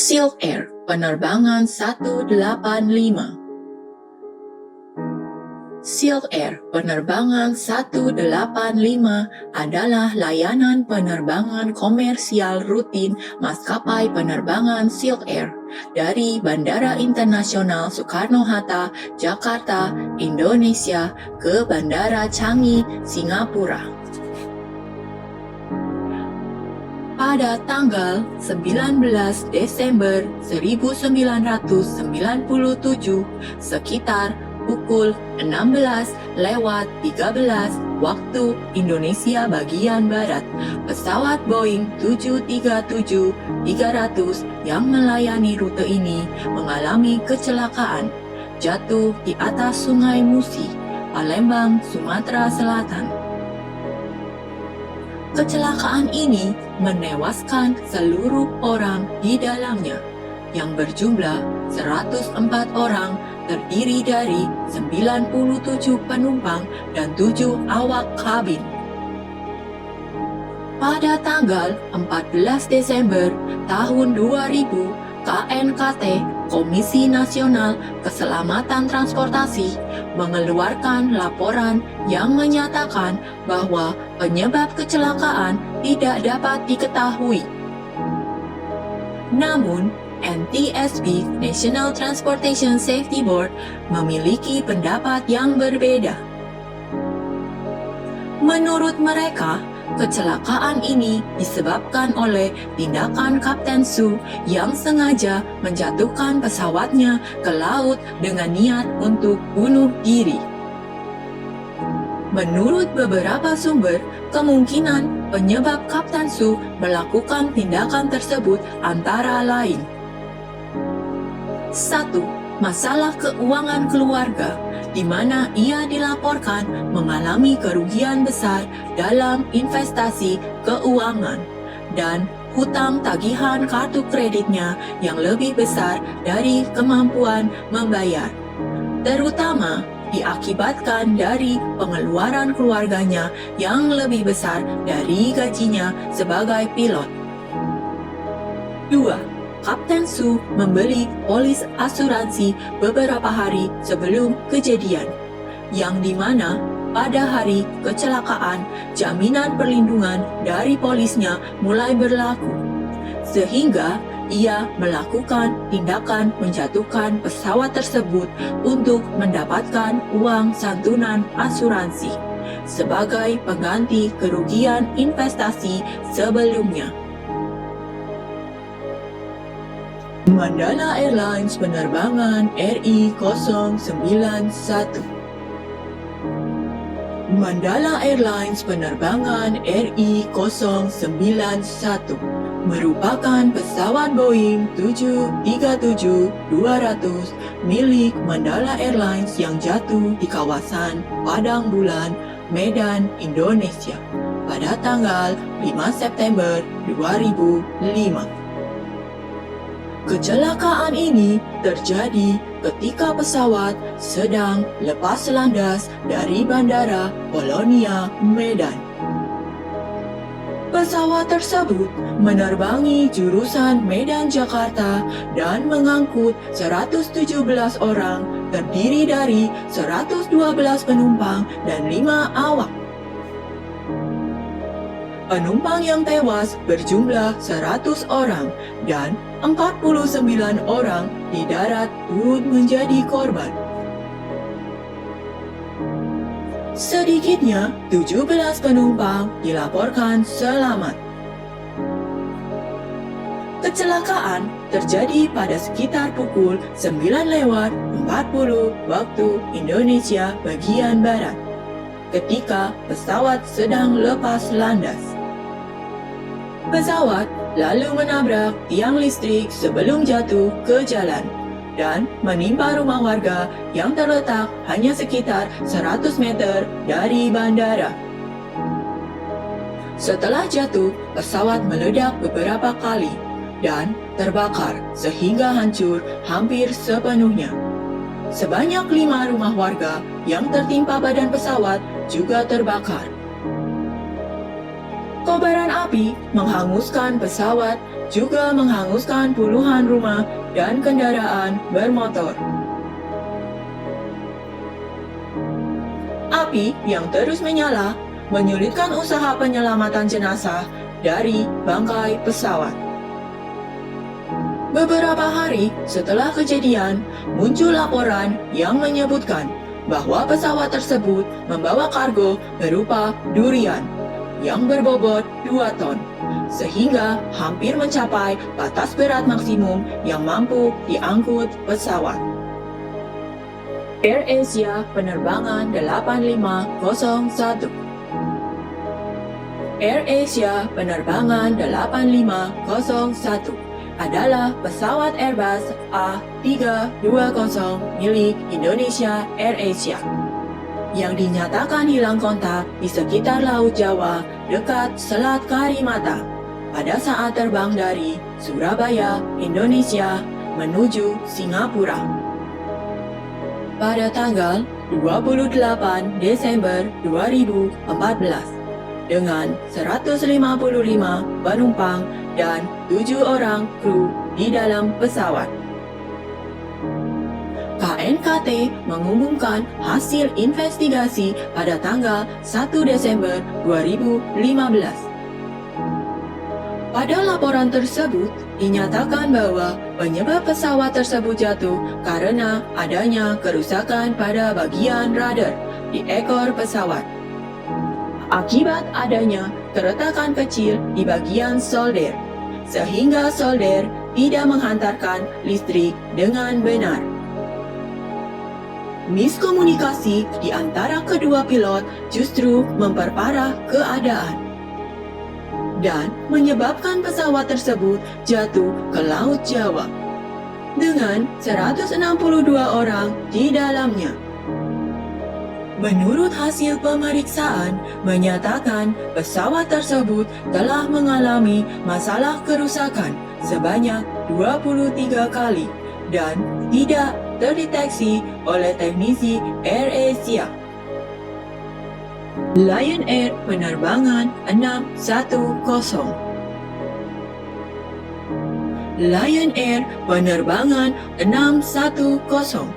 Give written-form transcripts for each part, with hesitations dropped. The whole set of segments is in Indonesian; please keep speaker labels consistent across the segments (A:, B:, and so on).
A: Silk Air penerbangan 185. Silk Air penerbangan 185 adalah layanan penerbangan komersial rutin maskapai penerbangan Silk Air dari Bandara Internasional Soekarno-Hatta, Jakarta, Indonesia ke Bandara Changi, Singapura. Pada tanggal 19 Desember 1997, sekitar pukul 16:13 waktu Indonesia bagian Barat, pesawat Boeing 737-300 yang melayani rute ini mengalami kecelakaan, jatuh di atas Sungai Musi, Palembang, Sumatera Selatan. Kecelakaan ini menewaskan seluruh orang di dalamnya, yang berjumlah 104 orang, terdiri dari 97 penumpang dan 7 awak kabin. Pada tanggal 14 Desember tahun 2000, KNKT, Komisi Nasional Keselamatan Transportasi, mengeluarkan laporan yang menyatakan bahwa penyebab kecelakaan tidak dapat diketahui. Namun, NTSB (National Transportation Safety Board) memiliki pendapat yang berbeda. Menurut mereka, kecelakaan ini disebabkan oleh tindakan Kapten Su yang sengaja menjatuhkan pesawatnya ke laut dengan niat untuk bunuh diri. Menurut beberapa sumber, kemungkinan penyebab Kapten Su melakukan tindakan tersebut antara lain: 1. Masalah keuangan keluarga, di mana ia dilaporkan mengalami kerugian besar dalam investasi keuangan dan hutang tagihan kartu kreditnya yang lebih besar dari kemampuan membayar, terutama diakibatkan dari pengeluaran keluarganya yang lebih besar dari gajinya sebagai pilot. 2. Kapten Su membeli polis asuransi beberapa hari sebelum kejadian, yang dimana pada hari kecelakaan jaminan perlindungan dari polisnya mulai berlaku, sehingga ia melakukan tindakan menjatuhkan pesawat tersebut untuk mendapatkan uang santunan asuransi sebagai pengganti kerugian investasi sebelumnya. Mandala Airlines penerbangan RI-091. Mandala Airlines penerbangan RI-091 merupakan pesawat Boeing 737-200 milik Mandala Airlines yang jatuh di kawasan Padang Bulan, Medan, Indonesia pada tanggal 5 September 2005. Kecelakaan ini terjadi ketika pesawat sedang lepas landas dari Bandara Polonia, Medan. Pesawat tersebut menerbangi jurusan Medan-Jakarta dan mengangkut 117 orang, terdiri dari 112 penumpang dan 5 awak. Penumpang yang tewas berjumlah 100 orang dan 49 orang di darat turut menjadi korban. Sedikitnya 17 penumpang dilaporkan selamat. Kecelakaan terjadi pada sekitar pukul 9:40 waktu Indonesia bagian Barat, ketika pesawat sedang lepas landas. Pesawat lalu menabrak tiang listrik sebelum jatuh ke jalan dan menimpa rumah warga yang terletak hanya sekitar 100 meter dari bandara. Setelah jatuh, pesawat meledak beberapa kali dan terbakar sehingga hancur hampir sepenuhnya. Sebanyak 5 rumah warga yang tertimpa badan pesawat juga terbakar. Kobaran api menghanguskan pesawat juga menghanguskan puluhan rumah dan kendaraan bermotor. Api yang terus menyala menyulitkan usaha penyelamatan jenazah dari bangkai pesawat. Beberapa hari setelah kejadian, muncul laporan yang menyebutkan bahwa pesawat tersebut membawa kargo berupa durian yang berbobot 2 ton, sehingga hampir mencapai batas berat maksimum yang mampu diangkut pesawat. AirAsia penerbangan 8501. AirAsia penerbangan 8501 adalah pesawat Airbus A320 milik Indonesia AirAsia yang dinyatakan hilang kontak di sekitar Laut Jawa dekat Selat Karimata pada saat terbang dari Surabaya, Indonesia menuju Singapura. Pada tanggal 28 Desember 2014 dengan 155 penumpang dan 7 orang kru di dalam pesawat. KNKT mengumumkan hasil investigasi pada tanggal 1 Desember 2015. Pada laporan tersebut, dinyatakan bahwa penyebab pesawat tersebut jatuh karena adanya kerusakan pada bagian radar di ekor pesawat. Akibat adanya keretakan kecil di bagian solder, sehingga solder tidak menghantarkan listrik dengan benar. Miskomunikasi di antara kedua pilot justru memperparah keadaan dan menyebabkan pesawat tersebut jatuh ke Laut Jawa dengan 162 orang di dalamnya. Menurut hasil pemeriksaan menyatakan pesawat tersebut telah mengalami masalah kerusakan sebanyak 23 kali dan tidak terdeteksi oleh teknisi AirAsia. Lion Air penerbangan 610. Lion Air penerbangan 610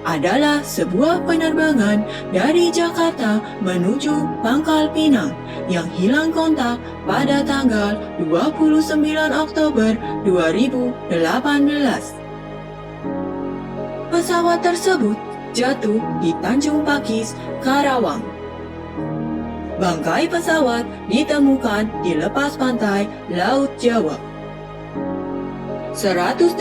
A: adalah sebuah penerbangan dari Jakarta menuju Pangkal Pinang yang hilang kontak pada tanggal 29 Oktober 2018. Pesawat tersebut jatuh di Tanjung Pakis, Karawang. Bangkai pesawat ditemukan di lepas pantai Laut Jawa. 181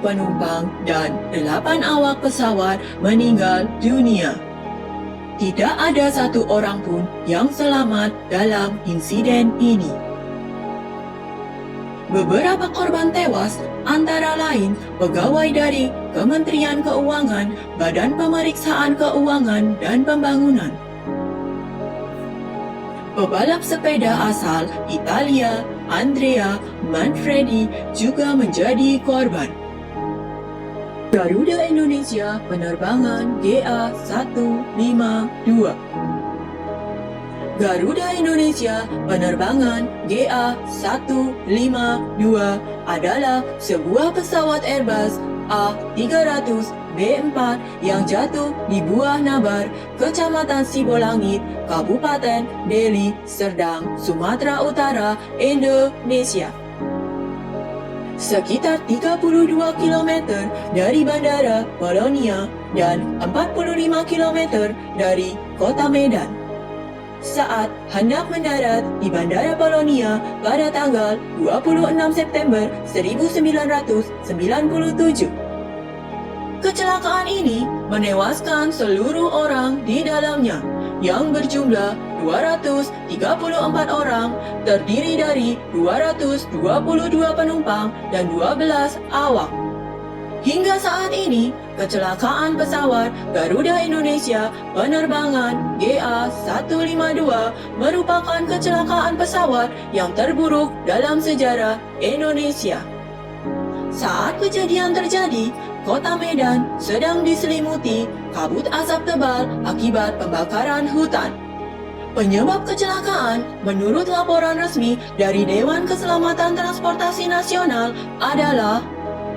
A: penumpang dan 8 awak pesawat meninggal dunia. Tidak ada satu orang pun yang selamat dalam insiden ini. Beberapa korban tewas antara lain pegawai dari Kementerian Keuangan, Badan Pemeriksaan Keuangan dan Pembangunan. Pebalap sepeda asal Italia, Andrea Manfredi juga menjadi korban. Garuda Indonesia penerbangan GA152. Garuda Indonesia penerbangan GA152 adalah sebuah pesawat Airbus A300B4 yang jatuh di Buah Nabar, Kecamatan Sibolangit, Kabupaten Deli Serdang, Sumatera Utara, Indonesia. Sekitar 32 km dari Bandara Polonia dan 45 km dari Kota Medan. Saat hendak mendarat di Bandara Polonia pada tanggal 26 September 1997. Kecelakaan ini menewaskan seluruh orang di dalamnya yang berjumlah 234 orang, terdiri dari 222 penumpang dan 12 awak. Hingga saat ini, kecelakaan pesawat Garuda Indonesia penerbangan GA152 merupakan kecelakaan pesawat yang terburuk dalam sejarah Indonesia. Saat kejadian terjadi, Kota Medan sedang diselimuti kabut asap tebal akibat pembakaran hutan. Penyebab kecelakaan menurut laporan resmi dari Dewan Keselamatan Transportasi Nasional adalah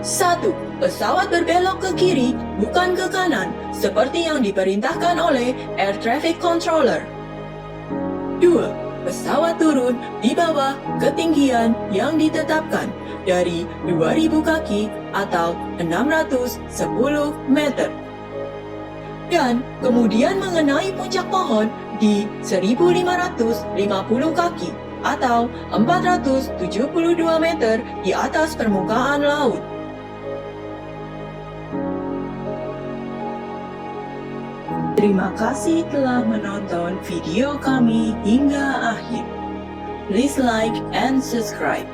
A: 1. Pesawat berbelok ke kiri bukan ke kanan seperti yang diperintahkan oleh Air Traffic Controller. 2. Pesawat turun di bawah ketinggian yang ditetapkan dari 2000 kaki atau 610 meter. Dan kemudian mengenai puncak pohon di 1550 kaki atau 472 meter di atas permukaan laut. Terima kasih telah menonton video kami hingga akhir. Please like and subscribe.